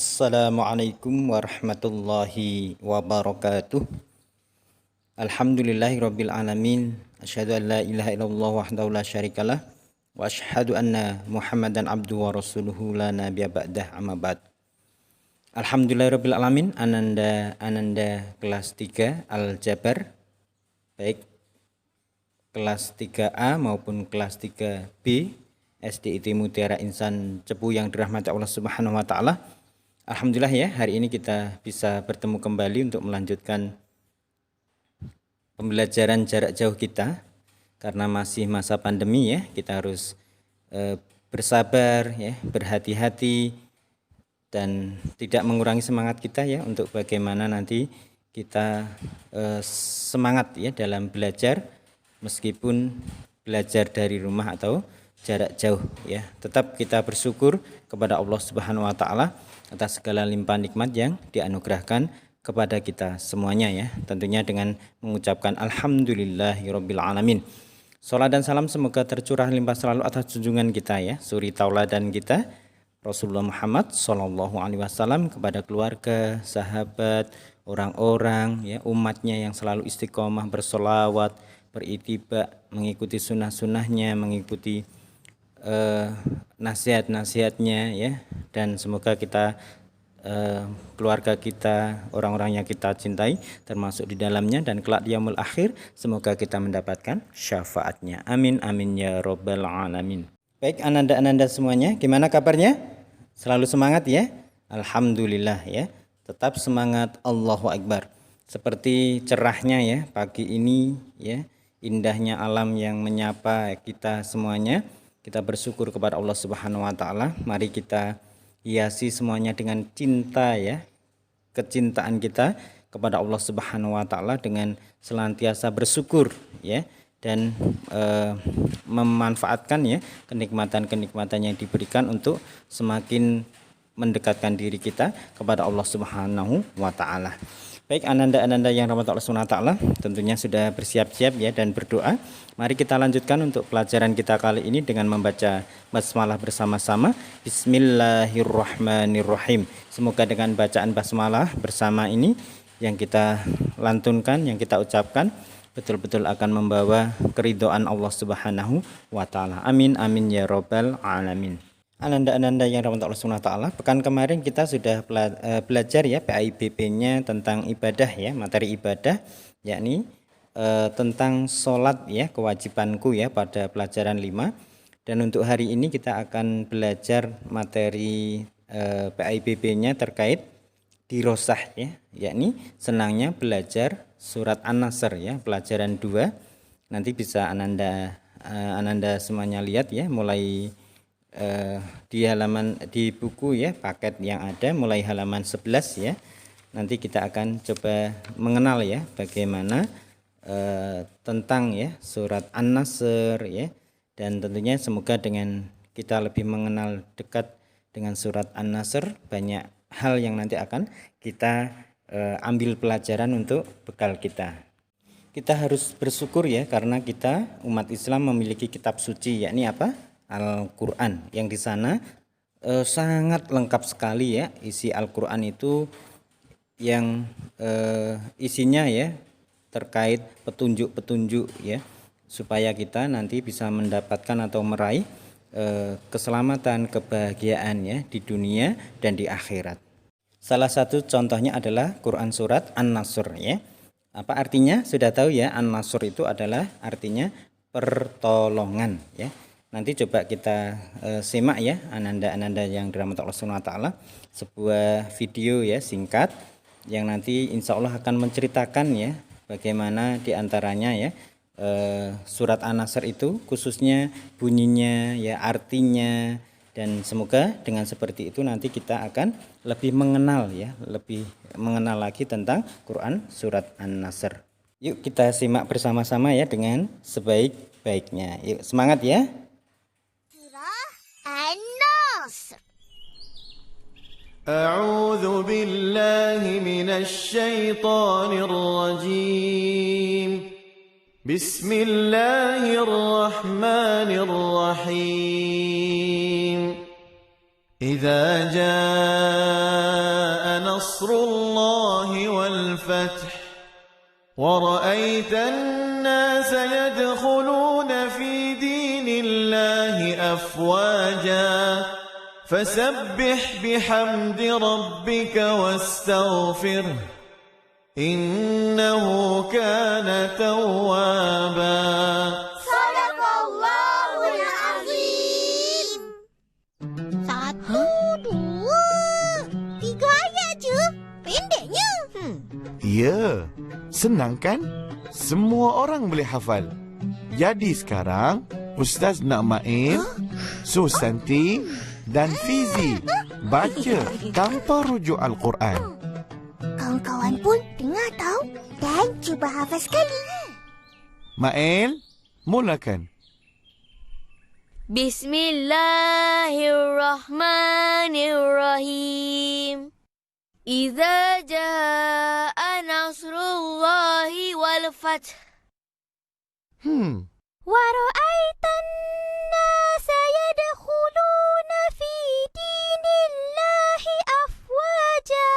Assalamualaikum warahmatullahi wabarakatuh. Alhamdulillahirabbil alamin. Asyhadu an la ilaha illallah wahdahu la syarikalah wa asyhadu anna Muhammadan abduhu wa rasuluhu la nabiyya ba'dah amma ba'd. Alhamdulillahirabbil alamin. Ananda kelas 3 Al-Jabar, baik kelas 3A maupun kelas 3B SDIT Mutiara Insan Cepu yang dirahmati Allah Subhanahu wa taala. Alhamdulillah ya, hari ini kita bisa bertemu kembali untuk melanjutkan pembelajaran jarak jauh kita. Karena masih masa pandemi ya, kita harus bersabar ya, berhati-hati dan tidak mengurangi semangat kita ya untuk bagaimana nanti kita semangat ya dalam belajar meskipun belajar dari rumah atau jarak jauh ya. Tetap kita bersyukur kepada Allah Subhanahu wa taala atas segala limpahan nikmat yang dianugerahkan kepada kita semuanya ya. Tentunya dengan mengucapkan alhamdulillahirabbil alamin. Salat dan salam semoga tercurah limpah selalu atas junjungan kita ya, suri tauladan kita Rasulullah Muhammad sallallahu alaihi wasallam, kepada keluarga, sahabat, orang-orang ya, umatnya yang selalu istiqomah bersolawat, berittiba, mengikuti sunnah-sunnahnya, mengikuti nasihat-nasihatnya ya, dan semoga kita keluarga kita, orang-orang yang kita cintai termasuk di dalamnya, dan kelak di yaumul akhir semoga kita mendapatkan syafaatnya. Amin amin ya robbal alamin. Baik ananda-ananda semuanya, gimana kabarnya? Selalu semangat ya? Alhamdulillah ya. Tetap semangat, Allahu Akbar. Seperti cerahnya ya pagi ini ya, indahnya alam yang menyapa kita semuanya. Kita bersyukur kepada Allah Subhanahu wa taala. Mari kita hiasi semuanya dengan cinta ya. Kecintaan kita kepada Allah Subhanahu wa taala dengan senantiasa bersyukur ya, dan memanfaatkan ya kenikmatan-kenikmatan yang diberikan untuk semakin mendekatkan diri kita kepada Allah Subhanahu wa taala. Baik ananda-ananda yang rahmat Allah Subhanahu wa taala, tentunya sudah bersiap-siap ya dan berdoa. Mari kita lanjutkan untuk pelajaran kita kali ini dengan membaca basmalah bersama-sama. Bismillahirrahmanirrahim. Semoga dengan bacaan basmalah bersama ini yang kita lantunkan, yang kita ucapkan, betul-betul akan membawa keridhaan Allah Subhanahu wa taala. Amin amin ya robbal alamin. Ananda-ananda yang rahmat Allah Subhanahu wa taala, pekan kemarin kita sudah belajar ya PAIBP-nya tentang ibadah ya, materi ibadah, yakni tentang sholat ya, kewajibanku ya pada pelajaran 5. Dan untuk hari ini kita akan belajar materi PAIBP-nya terkait dirosah ya, yakni senangnya belajar surat An-Nasr ya, pelajaran 2. Nanti bisa ananda semuanya lihat ya, mulai di halaman di buku ya, paket yang ada mulai halaman 11 ya. Nanti kita akan coba mengenal ya bagaimana tentang ya surat An-Nasr ya, dan tentunya semoga dengan kita lebih mengenal dekat dengan surat An-Nasr, banyak hal yang nanti akan kita ambil pelajaran untuk bekal kita. Kita harus bersyukur ya karena kita umat Islam memiliki kitab suci, yakni apa? Al-Quran, yang di sana sangat lengkap sekali ya isi Al-Quran itu, yang isinya ya terkait petunjuk-petunjuk ya, supaya kita nanti bisa mendapatkan atau meraih keselamatan, kebahagiaan ya di dunia dan di akhirat. Salah satu contohnya adalah Quran surat An-Nasr ya. Apa artinya? Sudah tahu ya, An-Nasr itu adalah artinya pertolongan ya. Nanti coba kita simak ya ananda-ananda yang dirahmati Allah Subhanahu wa taala, sebuah video ya singkat yang nanti insya Allah akan menceritakan ya bagaimana diantaranya ya surat An-Nasr itu, khususnya bunyinya ya, artinya, dan semoga dengan seperti itu nanti kita akan lebih mengenal ya, lebih mengenal lagi tentang Quran surat An-Nasr. Yuk kita simak bersama-sama ya dengan sebaik-baiknya. Yuk semangat ya. أعوذ بالله من الشيطان الرجيم. بسم الله الرحمن الرحيم. إذا جاء نصر الله والفتح ورأيت الناس يدخلون في دين الله أفواجا فسبح بحمد ربك واستغفره إنه كان توابا. Sadaqallahul Azim. 1, 2, 3 ayat je. Pendeknya. Ya, senang kan? Semua orang boleh hafal. Jadi sekarang, Ustaz nak Main, Susanti dan Fizi baca tanpa rujuk Al-Quran. Kawan-kawan pun dengar tahu dan cuba hafal sekali. Main, mulakan. Bismillahirrahmanirrahim. Idza jaa nasrullahi wal fath. Wa ra'aitan nasa yadkhuluna fi dinillahi afwaja.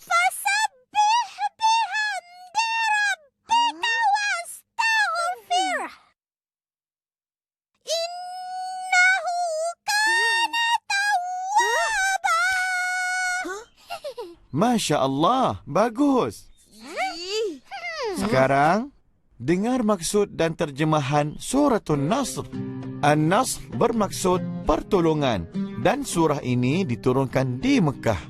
Fasabbih bihamdi rabbika wastaghfirh. Innahu kana tawwaba. Masya Allah, bagus. Sekarang, dengar maksud dan terjemahan Suratul Nasr. An-Nasr bermaksud pertolongan dan surah ini diturunkan di Mekah.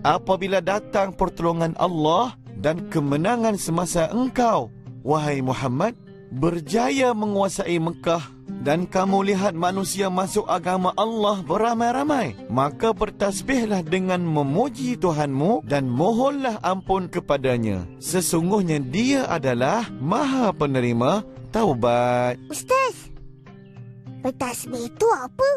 Apabila datang pertolongan Allah dan kemenangan semasa engkau, wahai Muhammad, berjaya menguasai Mekah dan kamu lihat manusia masuk agama Allah beramai-ramai, maka bertasbihlah dengan memuji Tuhanmu dan mohonlah ampun kepadanya. Sesungguhnya Dia adalah Maha Penerima Taubat. Ustaz, bertasbih itu apa?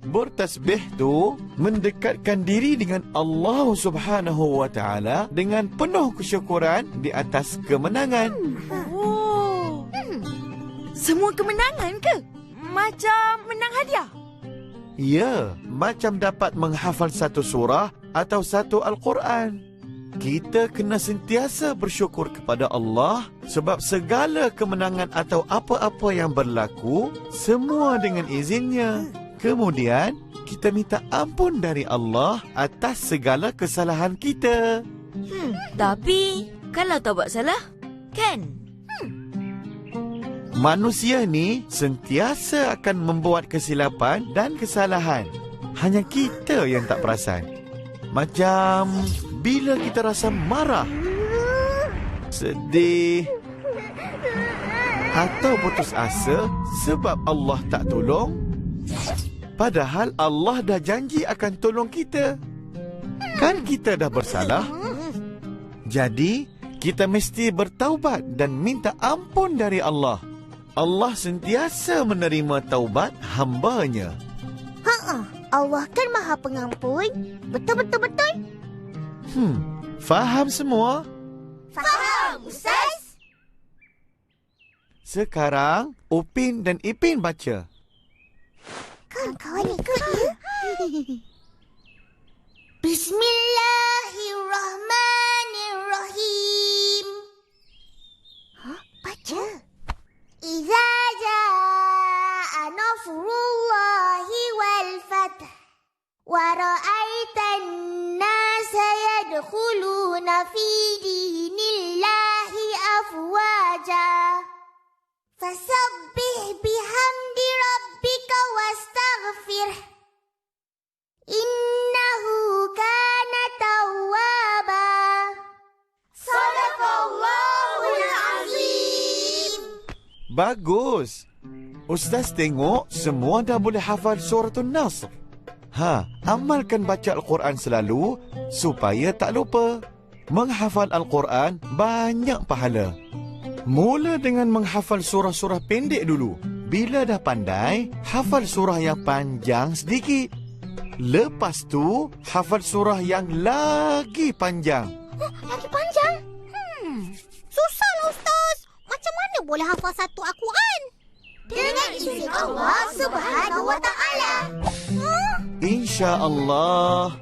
Bertasbih tu mendekatkan diri dengan Allah Subhanahu wa taala dengan penuh kesyukuran di atas kemenangan. Oh. Semua kemenangan ke? Macam menang hadiah? Ya, macam dapat menghafal satu surah atau satu Al-Quran. Kita kena sentiasa bersyukur kepada Allah sebab segala kemenangan atau apa-apa yang berlaku semua dengan izinnya. Kemudian, kita minta ampun dari Allah atas segala kesalahan kita. Tapi, kalau tak buat salah, kan? Manusia ni sentiasa akan membuat kesilapan dan kesalahan. Hanya kita yang tak perasan. Macam bila kita rasa marah, sedih atau putus asa sebab Allah tak tolong. Padahal Allah dah janji akan tolong kita. Kan kita dah bersalah? Jadi, kita mesti bertaubat dan minta ampun dari Allah. Allah sentiasa menerima taubat hamba-Nya. Allah kan Maha Pengampun. Betul-betul-betul. Faham semua? Faham, Ustaz. Sekarang, Upin dan Ipin baca. Kawan-kawan ikut ya. Bismillahirrahmanirrahim. Baca. Iza jaa nasrullahi wal fath wa ra'aitan nasa yadkhuluna fi dinillahi afwaja fasabbih bihamdi rabbika wastaghfirh innahu kana tawwaba. Sadaqallahul Azim. Bagus. Ustaz tengok semua dah boleh hafal Suratul Nasr. Amalkan baca Al-Quran selalu supaya tak lupa. Menghafal Al-Quran banyak pahala. Mula dengan menghafal surah-surah pendek dulu. Bila dah pandai, hafal surah yang panjang sedikit. Lepas tu, hafal surah yang lagi panjang. Lagi panjang? Susahlah Ustaz. Macam mana boleh hafal satu Al-Quran? Dengan izin Allah Subhanahu wa Ta'ala. InsyaAllah.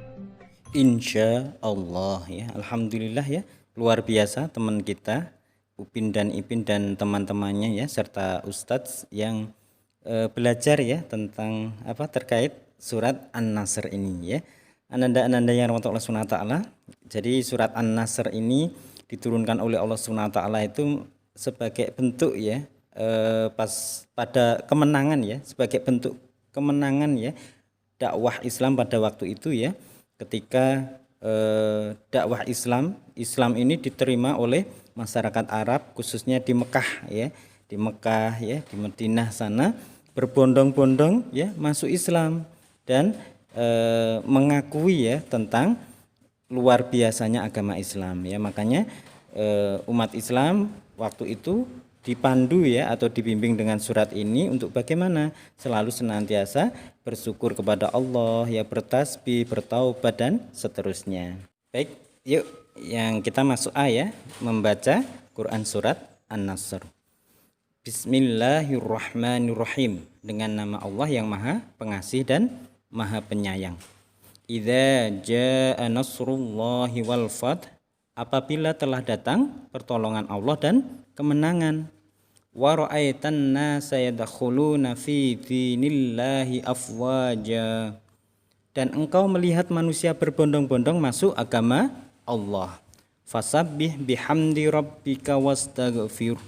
Insya Allah ya. Alhamdulillah ya. Luar biasa teman kita Upin dan Ipin dan teman-temannya ya, serta Ustadz yang belajar ya tentang apa terkait surat An-Nasr ini ya. Ananda-ananda yang rahmat Allah Subhanahu wa taala. Jadi surat An-Nasr ini diturunkan oleh Allah Subhanahu wa taala itu sebagai bentuk ya pas pada kemenangan ya, sebagai bentuk kemenangan ya dakwah Islam pada waktu itu ya, ketika dakwah Islam ini diterima oleh masyarakat Arab khususnya di Mekah ya, di Madinah sana berbondong-bondong ya masuk Islam dan mengakui ya tentang luar biasanya agama Islam ya. Makanya umat Islam waktu itu dipandu ya atau dibimbing dengan surat ini untuk bagaimana selalu senantiasa bersyukur kepada Allah ya, bertasbih, bertaubat dan seterusnya. Baik, yuk yang kita masuk ya, membaca Quran surat An-Nasr. Bismillahirrahmanirrahim, dengan nama Allah yang Maha Pengasih dan Maha Penyayang. Idza jaa nasrullahi wal fath, apabila telah datang pertolongan Allah dan kemenangan. Wa ra'aitan nasa yadkhuluna fi dinillahi afwaja, dan engkau melihat manusia berbondong-bondong masuk agama Allah. Fasabbih bihamdi rabbika wastaghfir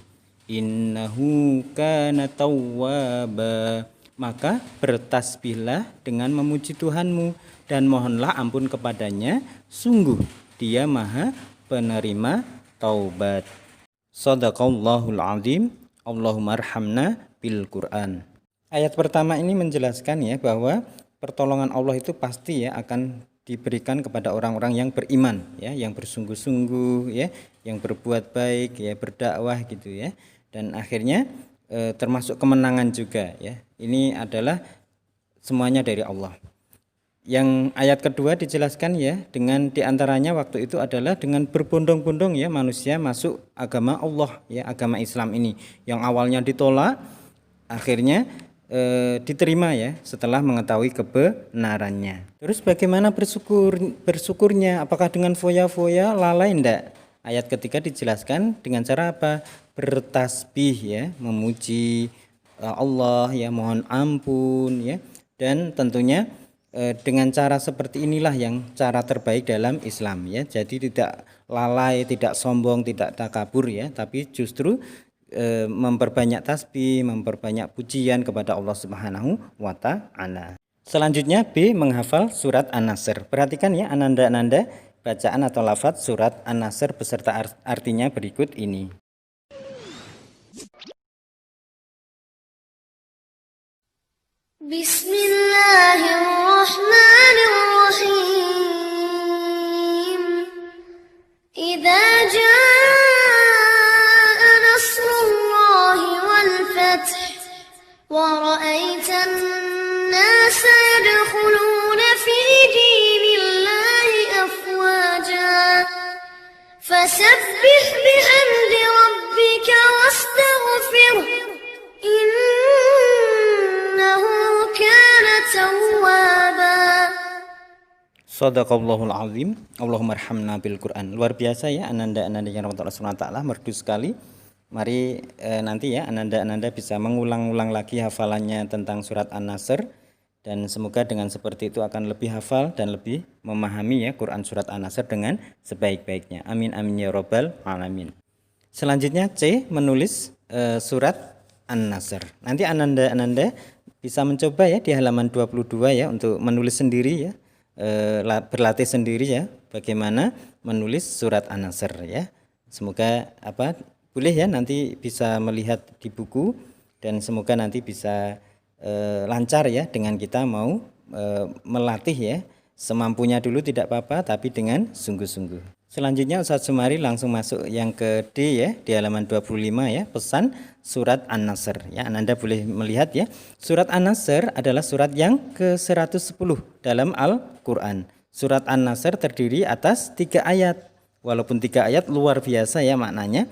innahu kana tawwaba, maka bertasbihlah dengan memuji Tuhanmu dan mohonlah ampun kepadanya, sungguh Dia Maha penerima taubat. Shadaqallahul azim. Allahumma arhamna bil Quran. Ayat pertama ini menjelaskan ya bahwa pertolongan Allah itu pasti ya akan diberikan kepada orang-orang yang beriman ya, yang bersungguh-sungguh ya, yang berbuat baik ya, berdakwah gitu ya. Dan akhirnya termasuk kemenangan juga ya. Ini adalah semuanya dari Allah. Yang ayat kedua dijelaskan ya dengan diantaranya waktu itu adalah dengan berbondong-bondong ya manusia masuk agama Allah ya, agama Islam ini yang awalnya ditolak akhirnya diterima ya setelah mengetahui kebenarannya. Terus bagaimana bersyukurnya? Apakah dengan foya-foya, lalai enggak? Ayat ketiga dijelaskan dengan cara apa? Bertasbih ya, memuji Allah ya, mohon ampun ya, dan tentunya dengan cara seperti inilah yang cara terbaik dalam Islam ya. Jadi tidak lalai, tidak sombong, tidak takabur ya, tapi justru memperbanyak tasbih, memperbanyak pujian kepada Allah Subhanahu wa taala. Selanjutnya B, menghafal surat An-Nasr. Perhatikan ya ananda-ananda bacaan atau lafaz surat An-Nasr beserta artinya berikut ini. Bismillahirrahmanirrahim. Idza jaa nasrullahi wal fath wa ra'aitan nasa yadkhuluna fi dinillahi afwaja fasabbih bihamdi rabbika wastaghfir innahu kana tawwaba. Shadaqallahul azim. Allahumma arhamna bil Quran. Luar biasa ya ananda-ananda yang rahmat Allah Subhanahu wa taala, merdu sekali. Mari nanti ya ananda-ananda bisa mengulang-ulang lagi hafalannya tentang surat An-Nasr, dan semoga dengan seperti itu akan lebih hafal dan lebih memahami ya Quran surat An-Nasr dengan sebaik-baiknya. Amin amin ya rabbal alamin. Selanjutnya C, menulis surat An-Nasr. Nanti ananda-ananda bisa mencoba ya di halaman 22 ya untuk menulis sendiri ya, berlatih sendiri ya bagaimana menulis surat An-Nasr ya. Semoga boleh ya nanti bisa melihat di buku, dan semoga nanti bisa lancar ya dengan kita mau melatih ya, semampunya dulu tidak apa-apa tapi dengan sungguh-sungguh. Selanjutnya Ustaz Sumari langsung masuk yang ke D ya, di halaman 25 ya, pesan surat An-Nasr ya. Anda boleh melihat ya, surat An-Nasr adalah surat yang ke-110 dalam Al-Qur'an. Surat An-Nasr terdiri atas 3 ayat. Walaupun 3 ayat luar biasa ya maknanya.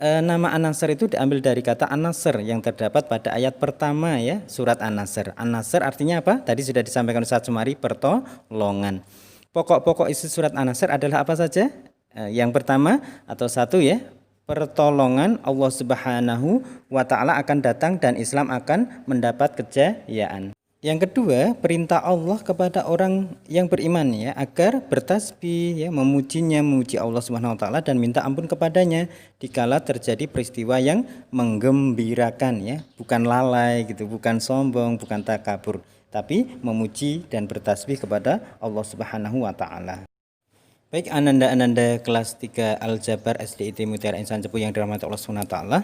Nama An-Nasr itu diambil dari kata An-Nasr yang terdapat pada ayat pertama ya, surat An-Nasr. An-Nasr artinya apa? Tadi sudah disampaikan Ustaz Sumari, pertolongan. Pokok-pokok isi surat An-Nasr adalah apa saja? Yang pertama atau satu ya, pertolongan Allah Subhanahu wa taala akan datang dan Islam akan mendapat kejayaan. Yang kedua, perintah Allah kepada orang yang beriman ya agar bertasbih ya, memuji Allah Subhanahu wa taala dan minta ampun kepadanya dikala terjadi peristiwa yang menggembirakan ya, bukan lalai gitu, bukan sombong, bukan takabur, tapi memuji dan bertasbih kepada Allah Subhanahu wa taala. Baik ananda-ananda kelas 3 Al-Jabar SDIT Mutiara Insan Cepu yang dirahmati Allah Subhanahu wa taala.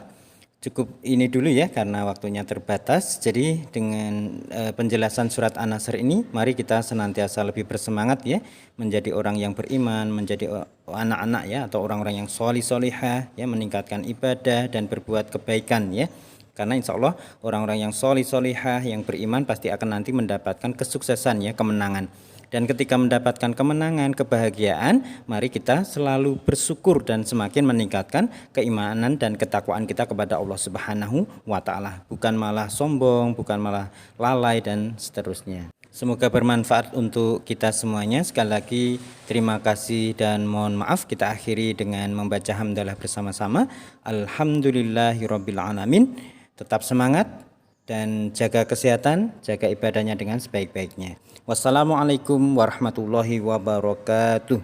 Cukup ini dulu ya karena waktunya terbatas. Jadi dengan penjelasan surat An-Nasr ini mari kita senantiasa lebih bersemangat ya menjadi orang yang beriman, menjadi anak-anak ya atau orang-orang yang solihah ya, meningkatkan ibadah dan berbuat kebaikan ya. Karena insya Allah orang-orang yang solihah yang beriman pasti akan nanti mendapatkan kesuksesan ya, kemenangan. Dan ketika mendapatkan kemenangan, kebahagiaan, mari kita selalu bersyukur dan semakin meningkatkan keimanan dan ketakwaan kita kepada Allah Subhanahu wa taala. Bukan malah sombong, bukan malah lalai dan seterusnya. Semoga bermanfaat untuk kita semuanya. Sekali lagi terima kasih dan mohon maaf. Kita akhiri dengan membaca hamdalah bersama-sama. Alhamdulillahirabbil alamin. Tetap semangat dan jaga kesehatan, jaga ibadahnya dengan sebaik-baiknya. Wassalamualaikum warahmatullahi wabarakatuh.